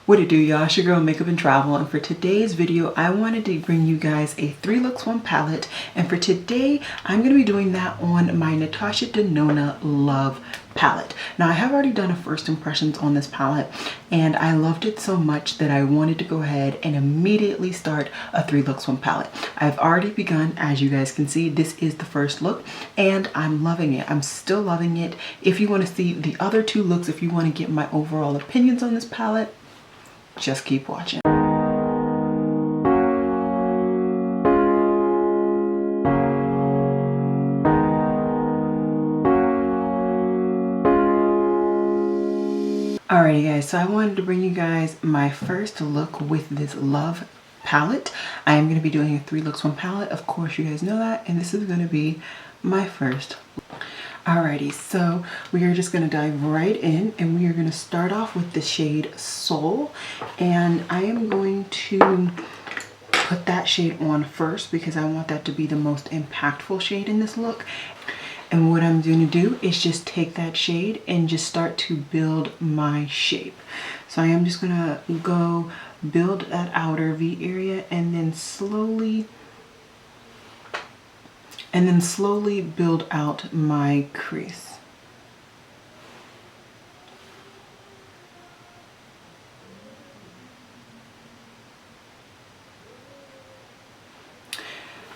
What it do, y'all? It's your girl Makeup and Travel, and for today's video I wanted to bring you guys a 3 looks 1 palette, and for today I'm going to be doing that on my Natasha Denona Love palette. Now I have already done a first impressions on this palette and I loved it so much that I wanted to go ahead and immediately start a 3 looks 1 palette. I've already begun, as you guys can see. This is the first look and I'm loving it. I'm still loving it. If you want to see the other 2 looks, if you want to get my overall opinions on this palette, just keep watching. Alrighty guys, so I wanted to bring you guys my first look with this Love palette. I am going to be doing a 3 looks 1 palette. Of course you guys know that, and this is going to be my first look. Alrighty, so we are just going to dive right in and we are going to start off with the shade Soul, and I am going to put that shade on first because I want that to be the most impactful shade in this look. And what I'm going to do is just take that shade and just start to build my shape. So I am just going to go build that outer V area and then slowly build out my crease.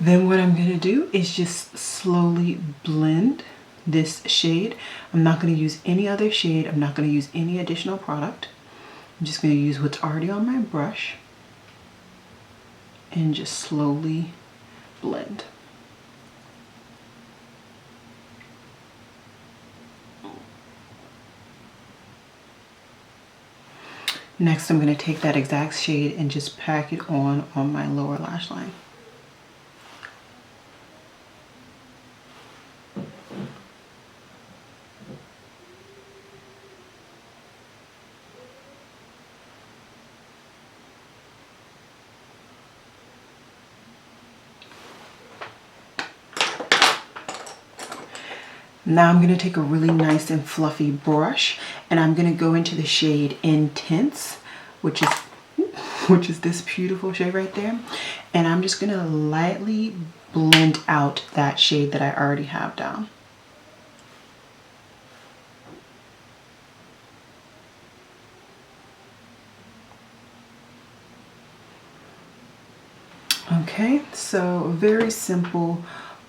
Then what I'm going to do is just slowly blend this shade. I'm not going to use any other shade. I'm not going to use any additional product. I'm just going to use what's already on my brush and just slowly blend. Next, I'm going to take that exact shade and just pack it on my lower lash line. Now I'm going to take a really nice and fluffy brush and I'm going to go into the shade Intense, which is this beautiful shade right there. And I'm just going to lightly blend out that shade that I already have down. Okay, so very simple.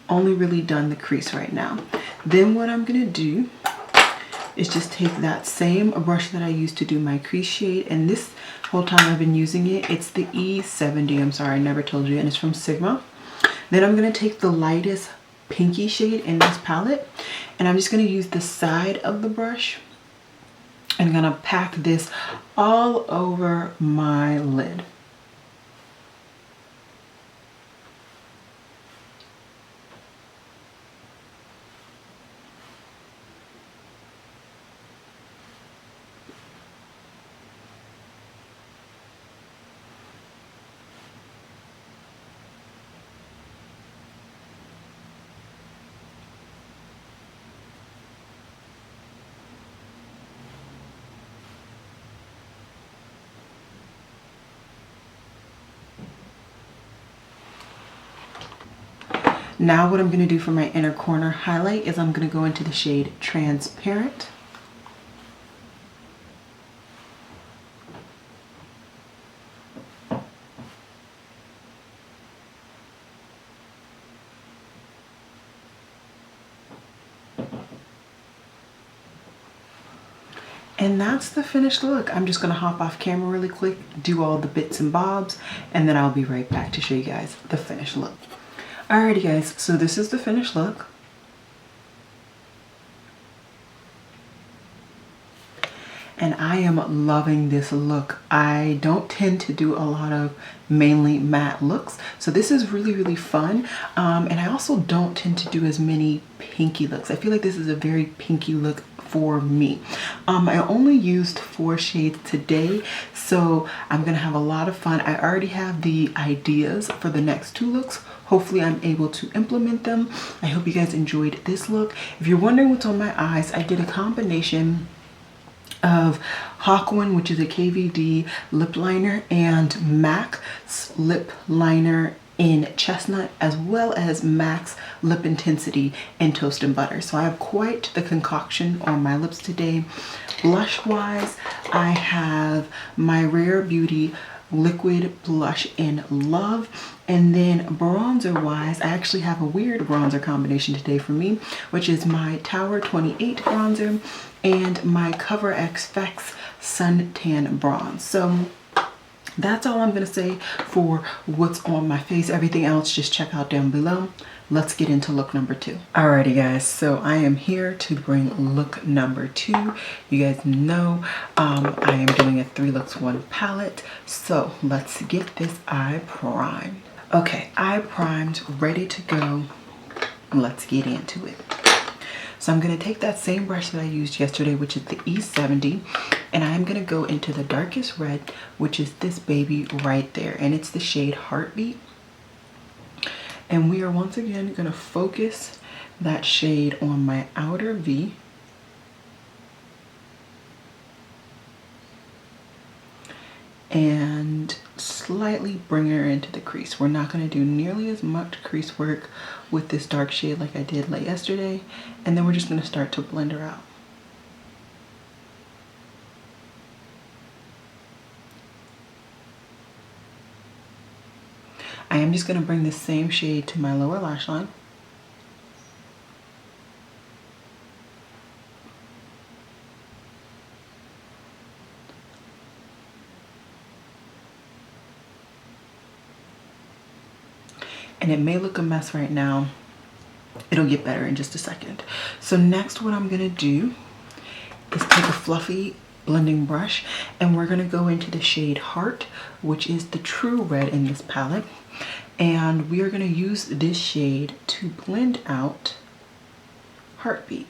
Only really done the crease right now. Then what I'm gonna do is just take that same brush that I used to do my crease shade, and this whole time I've been using it, it's the E70, I'm sorry I never told you, and it's from Sigma. Then I'm gonna take the lightest pinky shade in this palette and I'm just gonna use the side of the brush and I'm gonna pack this all over my lid. Now what I'm going to do for my inner corner highlight is I'm going to go into the shade Transparent. And that's the finished look. I'm just going to hop off camera really quick, do all the bits and bobs, and then I'll be right back to show you guys the finished look. Alrighty guys, so this is the finished look. And I am loving this look. I don't tend to do a lot of mainly matte looks, so this is really fun. And I also don't tend to do as many pinky looks. I feel like this is a very pinky look for me. I only used 4 shades today, so I'm gonna have a lot of fun. I already have the ideas for the next 2 looks. Hopefully I'm able to implement them. I hope you guys enjoyed this look. If you're wondering what's on my eyes, I did a combination of Hawkwind, which is a KVD lip liner, and MAC's lip liner in Chestnut, as well as MAC's Lip Intensity in Toast and Butter. So I have quite the concoction on my lips today. Blush wise, I have my Rare Beauty liquid blush in Love. And then bronzer wise, I actually have a weird bronzer combination today for me, which is my Tower 28 bronzer and my Cover FX Suntan bronze. So that's all I'm gonna say for what's on my face. Everything else just check out down below. Let's get into look number 2. Alrighty guys, so I am here to bring look number 2. You guys know I am doing a 3 looks 1 palette. So let's get this eye primed. Okay, eye primed, ready to go. Let's get into it. So I'm gonna take that same brush that I used yesterday, which is the E70, and I'm gonna go into the darkest red, which is this baby right there, and it's the shade Heartbeat. And we are once again gonna focus that shade on my outer V. And slightly bring her into the crease. We're not going to do nearly as much crease work with this dark shade like I did late yesterday. And then we're just going to start to blend her out. I am just going to bring the same shade to my lower lash line. And it may look a mess right now. It'll get better in just a second. So next what I'm gonna do is take a fluffy blending brush, and we're gonna go into the shade Heart, which is the true red in this palette. And we are gonna use this shade to blend out Heartbeat.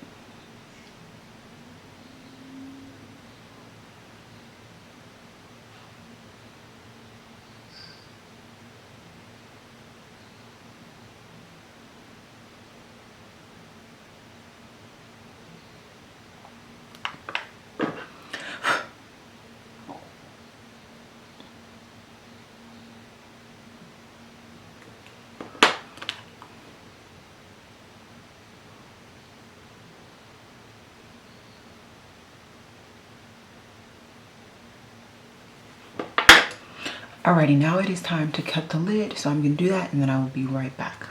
Alrighty, now it is time to cut the lid, so I'm gonna do that and then I will be right back.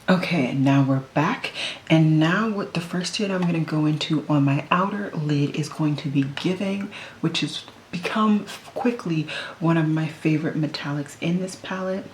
Okay, now we're back, and now what the first shade I'm gonna go into on my outer lid is going to be Giving, which has become quickly one of my favorite metallics in this palette.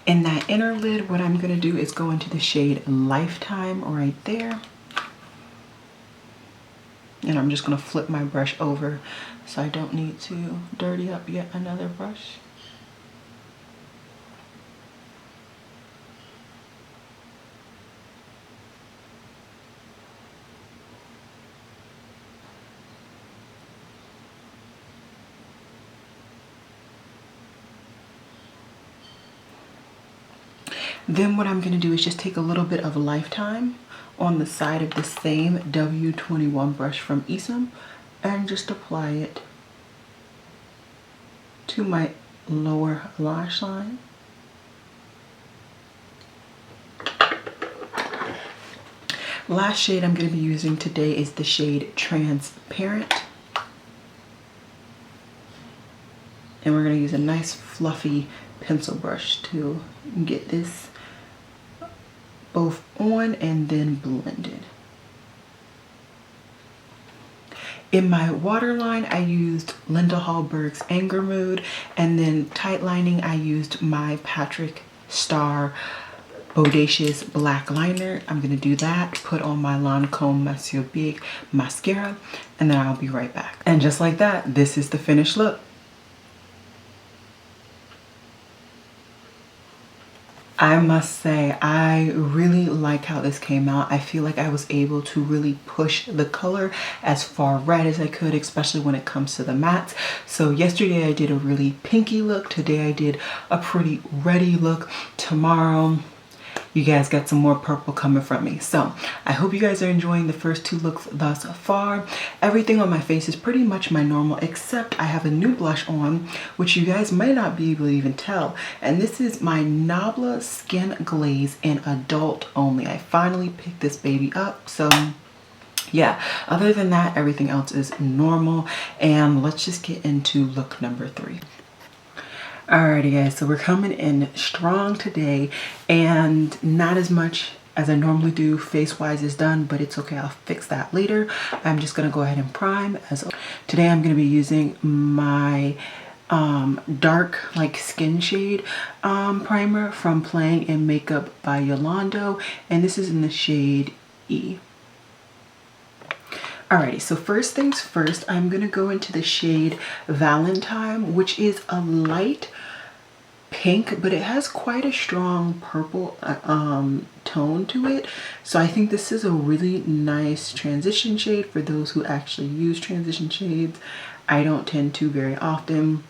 In that inner lid, what I'm gonna do is go into the shade Lifetime right there. And I'm just gonna flip my brush over so I don't need to dirty up yet another brush. Then what I'm going to do is just take a little bit of Lifetime on the side of the same W21 brush from Isom and just apply it to my lower lash line. Last shade I'm going to be using today is the shade Transparent. And we're going to use a nice fluffy pencil brush to get this both on and then blended. In my waterline, I used Linda Hallberg's Anger Mood, and then tight lining, I used my Patrick Star Bodacious Black Liner. I'm gonna do that, put on my Lancome Monsieur Big mascara, and then I'll be right back. And just like that, this is the finished look. I must say, I really like how this came out. I feel like I was able to really push the color as far red as I could, especially when it comes to the mattes. So yesterday I did a really pinky look. Today I did a pretty reddy look. Tomorrow, you guys got some more purple coming from me. So I hope you guys are enjoying the first two looks thus far. Everything on my face is pretty much my normal, except I have a new blush on, which you guys may not be able to even tell. And this is my Nabla Skin Glaze in Adult Only. I finally picked this baby up. So yeah, other than that, everything else is normal. And let's just get into look number 3. Alrighty guys, so we're coming in strong today, and not as much as I normally do face wise is done, but it's okay, I'll fix that later. I'm just gonna go ahead and prime. Today I'm gonna be using my dark like skin shade primer from Playing in Makeup by Yolando, and this is in the shade E. Alrighty, so first things first, I'm gonna go into the shade Valentine, which is a light pink, but it has quite a strong purple tone to it. So I think this is a really nice transition shade for those who actually use transition shades. I don't tend to very often,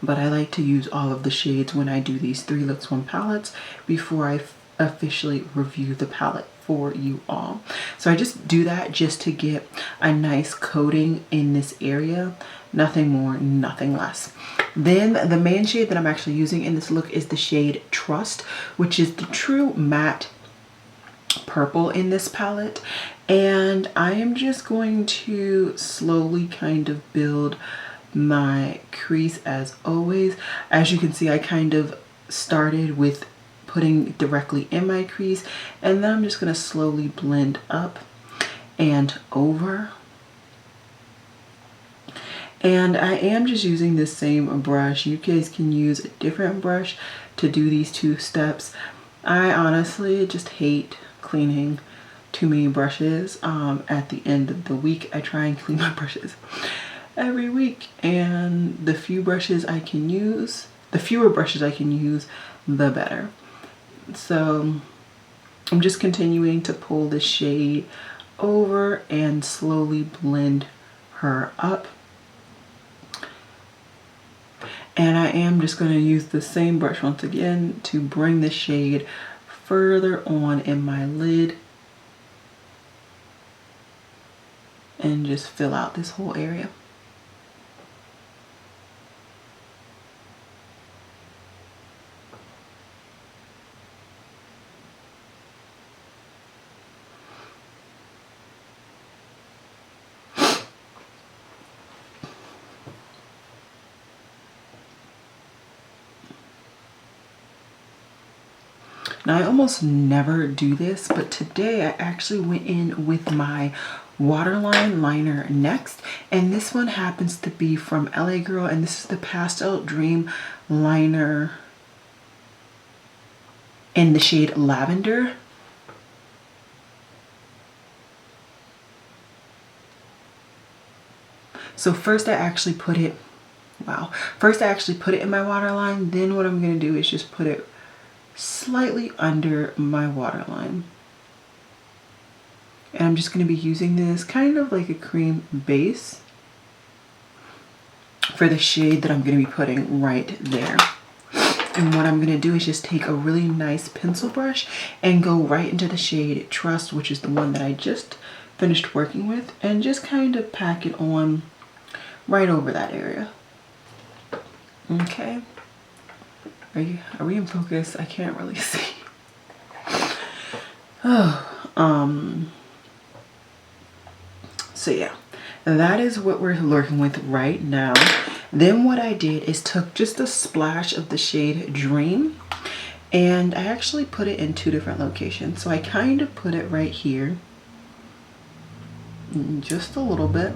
but I like to use all of the shades when I do these 3 looks 1 palettes before I officially review the palette for you all. So I just do that just to get a nice coating in this area, nothing more, nothing less. Then the main shade that I'm actually using in this look is the shade Trust, which is the true matte purple in this palette. And I am just going to slowly kind of build my crease as always. As you can see, I kind of started with putting directly in my crease, and then I'm just going to slowly blend up and over. And I am just using the same brush. You guys can use a different brush to do these 2 steps. I honestly just hate cleaning too many brushes. At the end of the week, I try and clean my brushes every week, and the fewer brushes I can use, the better. So I'm just continuing to pull the shade over and slowly blend her up. And I am just going to use the same brush once again to bring the shade further on in my lid and just fill out this whole area. Now I almost never do this, but today I actually went in with my waterline liner next, and this one happens to be from LA Girl, and this is the Pastel Dream liner in the shade Lavender. So first I actually put it in my waterline. Then what I'm going to do is just put it slightly under my waterline. And I'm just going to be using this kind of like a cream base for the shade that I'm going to be putting right there. And what I'm going to do is just take a really nice pencil brush and go right into the shade Trust, which is the one that I just finished working with, and just kind of pack it on right over that area. Okay. Are we in focus? I can't really see. So yeah, that is what we're working with right now. Then what I did is took just a splash of the shade Dream, and I actually put it in 2 different locations. So I kind of put it right here, just a little bit,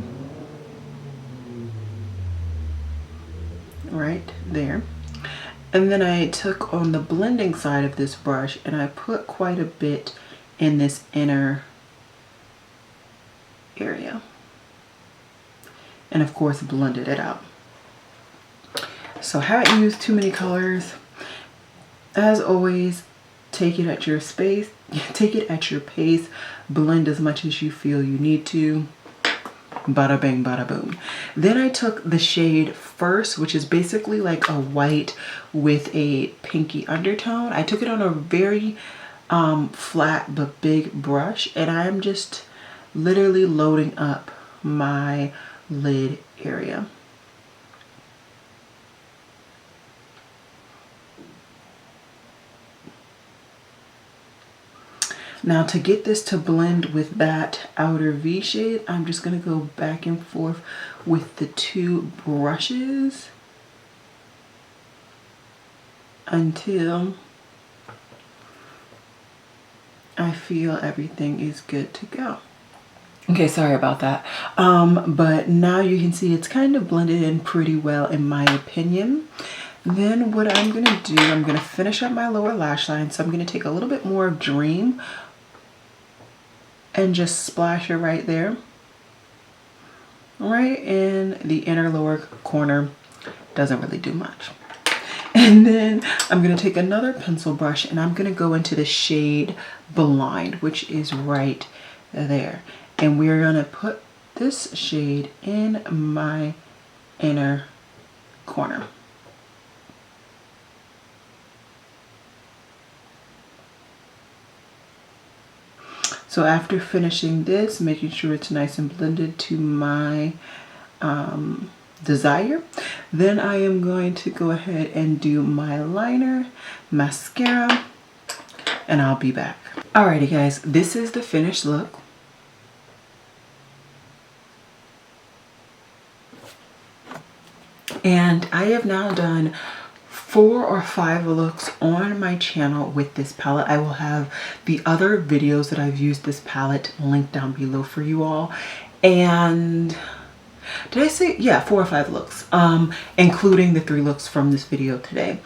right there. And then I took on the blending side of this brush and I put quite a bit in this inner area. And of course blended it out. So I haven't used too many colors. As always, take it at your space, take it at your pace, blend as much as you feel you need to. Bada bang, bada boom. Then I took the shade First, which is basically like a white with a pinky undertone. I took it on a very flat but big brush, and I'm just literally loading up my lid area. Now to get this to blend with that outer V shade, I'm just going to go back and forth with the two brushes until I feel everything is good to go. Okay, sorry about that. But now you can see it's kind of blended in pretty well in my opinion. Then what I'm going to do, I'm going to finish up my lower lash line. So I'm going to take a little bit more of Dream and just splash it right there, right in the inner lower corner. Doesn't really do much. And then I'm going to take another pencil brush and I'm going to go into the shade Blind, which is right there. And we're going to put this shade in my inner corner. So after finishing this, making sure it's nice and blended to my desire, then I am going to go ahead and do my liner, mascara, and I'll be back. Alrighty guys, this is the finished look. And I have now done 4 or 5 looks on my channel with this palette. I will have the other videos that I've used this palette linked down below for you all. And did I say, yeah, 4 or 5 looks, including the 3 looks from this video today.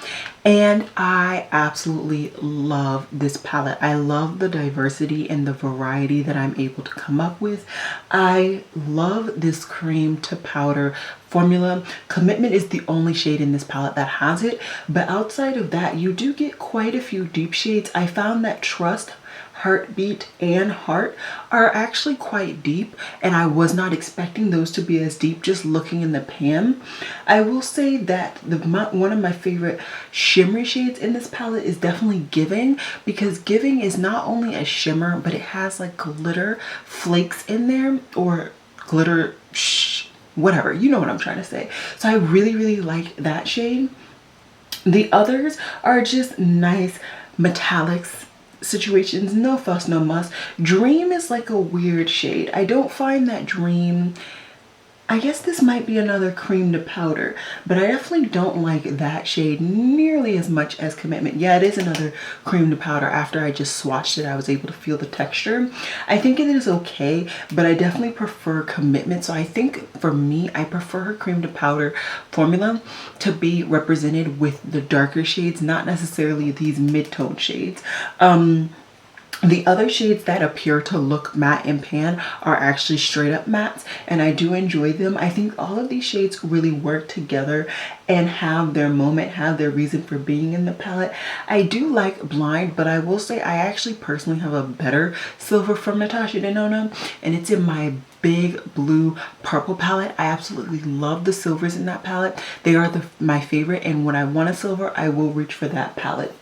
And I absolutely love this palette. I love the diversity and the variety that I'm able to come up with. I love this cream to powder formula. Commitment is the only shade in this palette that has it, but outside of that, you do get quite a few deep shades. I found that Trust, Heartbeat, and Heart are actually quite deep, and I was not expecting those to be as deep just looking in the pan. I will say that one of my favorite shimmery shades in this palette is definitely Giving, because Giving is not only a shimmer, but it has like glitter flakes in there, or glitter whatever, you know what I'm trying to say. So I really like that shade. The others are just nice metallics situations, no fuss, no muss. Dream is like a weird shade. I don't find that Dream, I guess this might be another cream to powder, but I definitely don't like that shade nearly as much as Commitment. Yeah, it is another cream to powder. After I just swatched it, I was able to feel the texture. I think it is okay, but I definitely prefer Commitment. So I think for me, I prefer her cream to powder formula to be represented with the darker shades, not necessarily these mid-tone shades. The other shades that appear to look matte and pan are actually straight up mattes, and I do enjoy them. I think all of these shades really work together and have their moment, have their reason for being in the palette. I do like Blind, but I will say I actually personally have a better silver from Natasha Denona, and it's in my big blue purple palette. I absolutely love the silvers in that palette. They are my favorite, and when I want a silver, I will reach for that palette.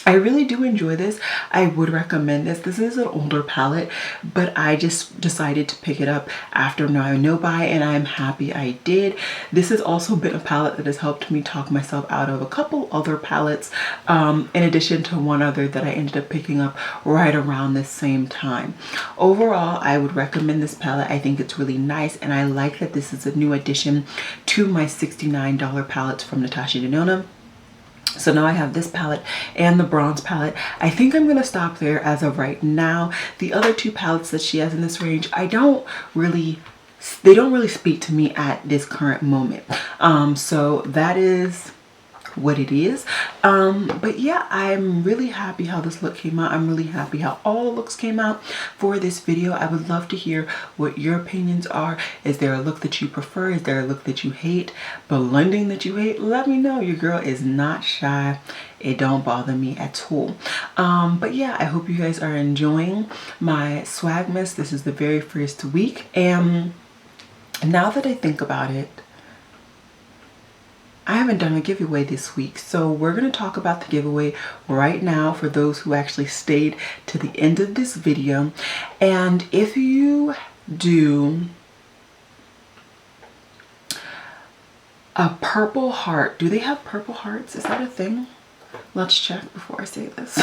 I really do enjoy this. I would recommend this. This is an older palette, but I just decided to pick it up after Now I Know By, and I'm happy I did. This has also been a palette that has helped me talk myself out of a couple other palettes, in addition to one other that I ended up picking up right around the same time. Overall, I would recommend this palette. I think it's really nice, and I like that this is a new addition to my $69 palettes from Natasha Denona. So now I have this palette and the bronze palette. I think I'm going to stop there as of right now. The other 2 palettes that she has in this range, they don't really speak to me at this current moment. So that is what it is. But yeah, I'm really happy how this look came out. I'm really happy how all looks came out for this video. I would love to hear what your opinions are. Is there a look that you prefer? Is there a look that you hate? Blending that you hate? Let me know. Your girl is not shy. It don't bother me at all. But yeah, I hope you guys are enjoying my Swagmas. This is the very first week, and now that I think about it, I haven't done a giveaway this week, so we're going to talk about the giveaway right now for those who actually stayed to the end of this video. And if you do a purple heart, do they have purple hearts? Is that a thing? Let's check before I say this.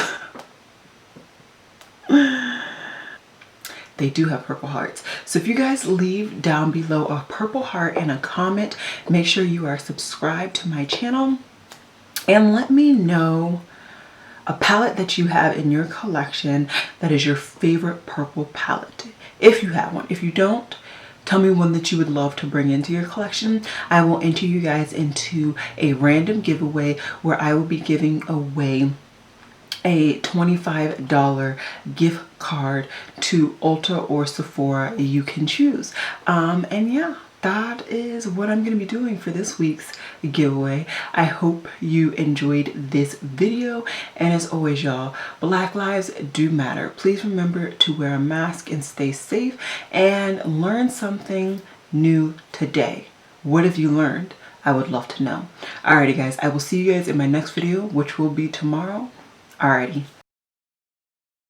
They do have purple hearts. So if you guys leave down below a purple heart and a comment, make sure you are subscribed to my channel, and let me know a palette that you have in your collection that is your favorite purple palette, if you have one. If you don't, tell me one that you would love to bring into your collection. I will enter you guys into a random giveaway where I will be giving away a $25 gift card to Ulta or Sephora. You can choose. And yeah, that is what I'm going to be doing for this week's giveaway. I hope you enjoyed this video, and as always, y'all, Black lives do matter. Please remember to wear a mask and stay safe, and learn something new today. What have you learned? I would love to know. Alrighty guys, I will see you guys in my next video, which will be tomorrow. Alrighty.